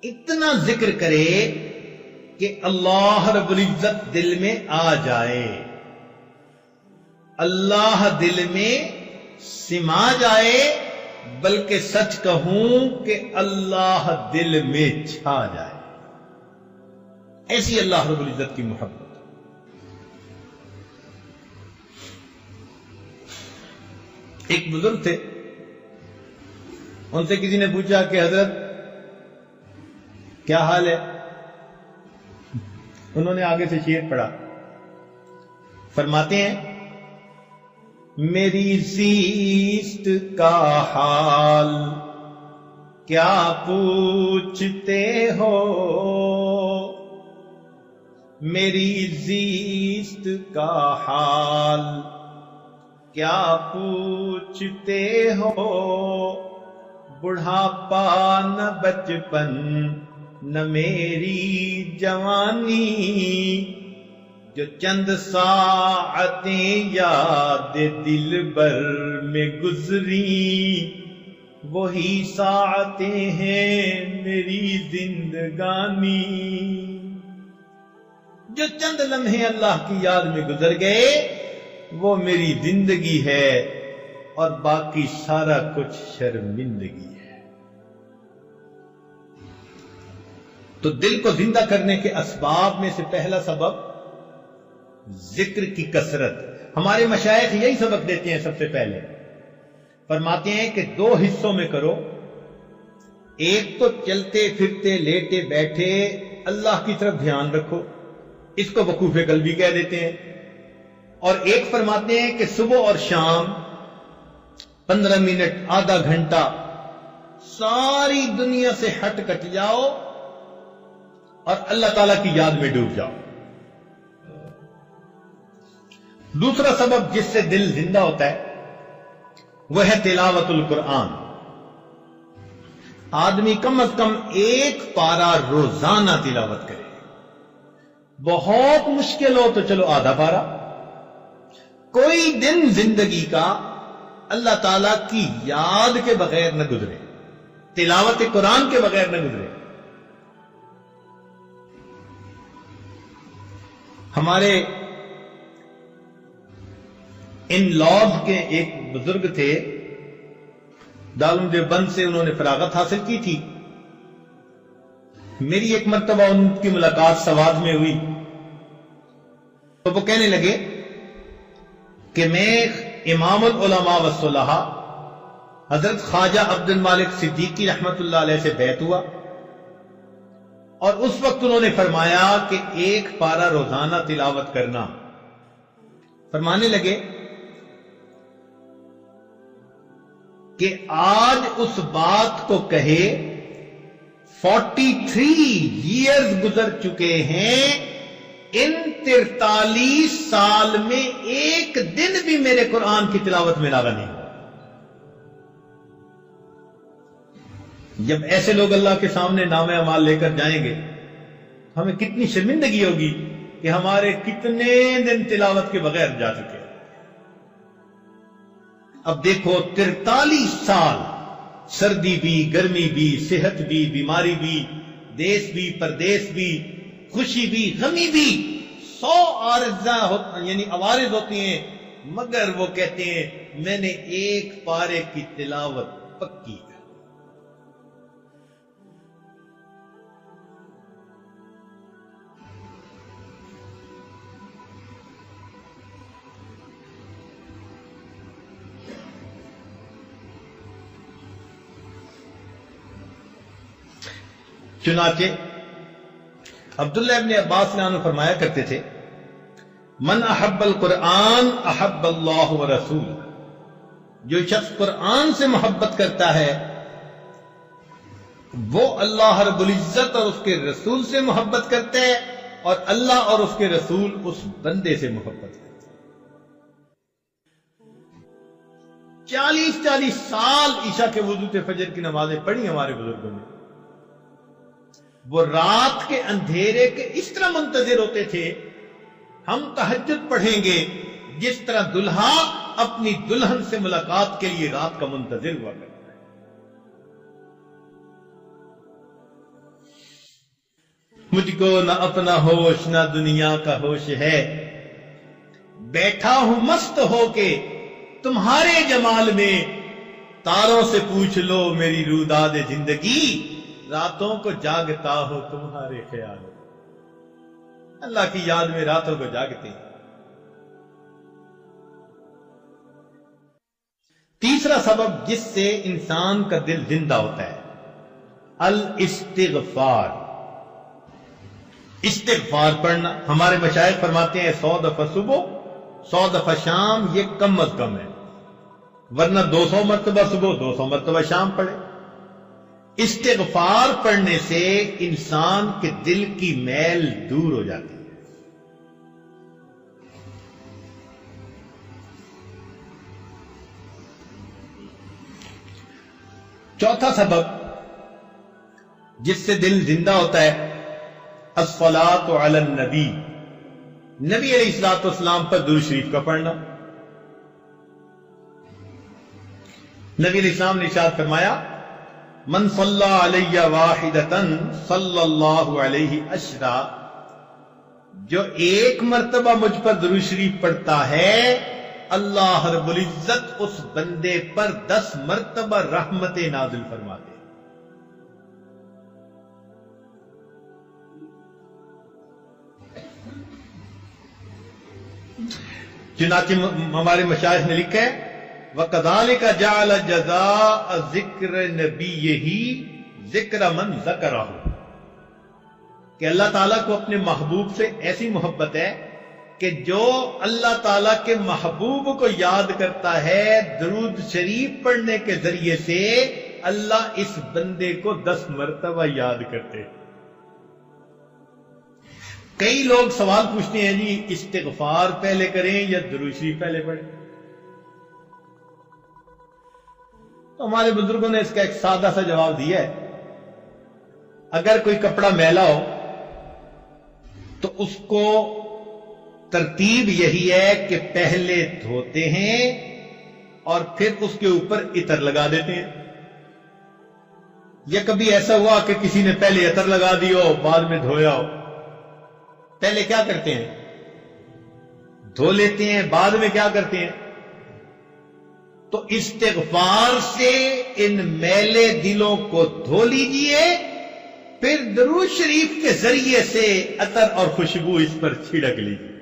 اتنا ذکر کرے کہ اللہ رب العزت دل میں آ جائے، اللہ دل میں سما جائے، بلکہ سچ کہوں کہ اللہ دل میں چھا جائے۔ ایسی اللہ رب العزت کی محبت۔ ایک بزرگ تھے، ان سے کسی نے پوچھا کہ حضرت کیا حال ہے؟ انہوں نے آگے سے شعر پڑھا، فرماتے ہیں میری زیست کا حال کیا پوچھتے ہو، میری زیست کا حال کیا پوچھتے ہو، بڑھاپا نہ بچپن نہ میری جوانی، جو چند ساعتیں یاد دل بر میں گزری، وہی ساعتیں ہیں میری زندگانی۔ جو چند لمحے اللہ کی یاد میں گزر گئے وہ میری زندگی ہے، اور باقی سارا کچھ شرمندگی ہے۔ تو دل کو زندہ کرنے کے اسباب میں سے پہلا سبب ذکر کی کثرت۔ ہمارے مشائخ یہی سبق دیتے ہیں، سب سے پہلے فرماتے ہیں کہ 2 حصوں میں کرو، ایک تو چلتے پھرتے لیٹے بیٹھے اللہ کی طرف دھیان رکھو، اس کو وقوف قلبی کہہ دیتے ہیں، اور ایک فرماتے ہیں کہ صبح اور شام 15 منٹ آدھا گھنٹہ ساری دنیا سے ہٹ کٹ جاؤ اور اللہ تعالیٰ کی یاد میں ڈوب جاؤ۔ دوسرا سبب جس سے دل زندہ ہوتا ہے وہ ہے تلاوت القرآن۔ آدمی کم از کم 1 پارہ روزانہ تلاوت کرے، بہت مشکل ہو تو چلو آدھا پارہ۔ کوئی دن زندگی کا اللہ تعالیٰ کی یاد کے بغیر نہ گزرے، تلاوت قرآن کے بغیر نہ گزرے۔ ہمارے ان لاز کے ایک بزرگ تھے، دارالعلوم دیوبند سے انہوں نے فراغت حاصل کی تھی۔ میری ایک مرتبہ ان کی ملاقات سوات میں ہوئی تو وہ کہنے لگے کہ میں امام العلماء والصلحاء حضرت خواجہ عبد المالک صدیقی رحمت اللہ علیہ سے بیعت ہوا، اور اس وقت انہوں نے فرمایا کہ 1 پارہ روزانہ تلاوت کرنا۔ فرمانے لگے کہ آج اس بات کو کہے 43 ایئرز گزر چکے ہیں، ان 43 سال میں ایک دن بھی میرے قرآن کی تلاوت میں ناغہ نہیں ہوا۔ جب ایسے لوگ اللہ کے سامنے نام اعمال لے کر جائیں گے، ہمیں کتنی شرمندگی ہوگی کہ ہمارے کتنے دن تلاوت کے بغیر جا چکے۔ اب دیکھو 43 سال، سردی بھی، گرمی بھی، صحت بھی، بیماری بھی، دیس بھی، پردیس بھی، خوشی بھی، غمی بھی، 100 عوارض ہوتی ہیں، مگر وہ کہتے ہیں میں نے 1 پارے کی تلاوت پکی ہے۔ چنانچہ عبداللہ ابن عباس عنہ فرمایا کرتے تھے من احب القرآن احب اللہ ورسول، جو شخص قرآن سے محبت کرتا ہے وہ اللہ رب العزت اور اس کے رسول سے محبت کرتا ہے، اور اللہ اور اس کے رسول اس بندے سے محبت کرتے ہیں۔ 40 سال عشاء کے وضو سے فجر کی نمازیں پڑھی ہمارے بزرگوں نے۔ وہ رات کے اندھیرے کے اس طرح منتظر ہوتے تھے ہم تہجد پڑھیں گے جس طرح دلہا اپنی دلہن سے ملاقات کے لیے رات کا منتظر ہوا کرتا ہے. مجھ کو نہ اپنا ہوش نہ دنیا کا ہوش ہے، بیٹھا ہوں مست ہو کے تمہارے جمال میں، تاروں سے پوچھ لو میری روداد زندگی، راتوں کو جاگتا ہو تمہارے خیال. اللہ کی یاد میں راتوں کو جاگتے ہیں. تیسرا سبب جس سے انسان کا دل زندہ ہوتا ہے، الاستغفار. استغفار پڑھنا. ہمارے مشائخ فرماتے ہیں 100 دفعہ صبح 100 دفعہ شام یہ کم از کم ہے، ورنہ 200 مرتبہ صبح 200 مرتبہ شام پڑھے. استغفار پڑھنے سے انسان کے دل کی میل دور ہو جاتی ہے. چوتھا سبب جس سے دل زندہ ہوتا ہے، الصلاۃ علی النبی. نبی علیہ الصلوۃ والسلام پر درود شریف کا پڑھنا. نبی علیہ السلام نے ارشاد فرمایا، من صلی علی واحدۃ صلی اللہ علیہ عشرا، جو ایک مرتبہ مجھ پر درود شریف پڑھتا ہے، اللہ رب العزت اس بندے پر 10 مرتبہ رحمت نازل فرماتے. چنانچہ ہمارے مشائخ نے لکھا ہے، وَكَذَلِكَ جَعَلَ جَزَاءَ ذِكْرِ نَبِيِّهِ ذِكْرَ مَنْ ذَكَرَهُ، کہ اللہ تعالیٰ کو اپنے محبوب سے ایسی محبت ہے کہ جو اللہ تعالیٰ کے محبوب کو یاد کرتا ہے، درود شریف پڑھنے کے ذریعے سے اللہ اس بندے کو 10 مرتبہ یاد کرتے. کئی لوگ سوال پوچھتے ہیں، جی استغفار پہلے کریں یا درود شریف پہلے پڑھیں؟ تو ہمارے بزرگوں نے اس کا ایک سادہ سا جواب دیا ہے. اگر کوئی کپڑا میلا ہو تو اس کو ترتیب یہی ہے کہ پہلے دھوتے ہیں اور پھر اس کے اوپر عطر لگا دیتے ہیں. یا کبھی ایسا ہوا کہ کسی نے پہلے عطر لگا دی ہو بعد میں دھویا ہو؟ پہلے کیا کرتے ہیں؟ دھو لیتے ہیں، بعد میں کیا کرتے ہیں؟ تو استغفار سے ان میلے دلوں کو دھو لیجئے، پھر درود شریف کے ذریعے سے عطر اور خوشبو اس پر چھڑک لیجئے.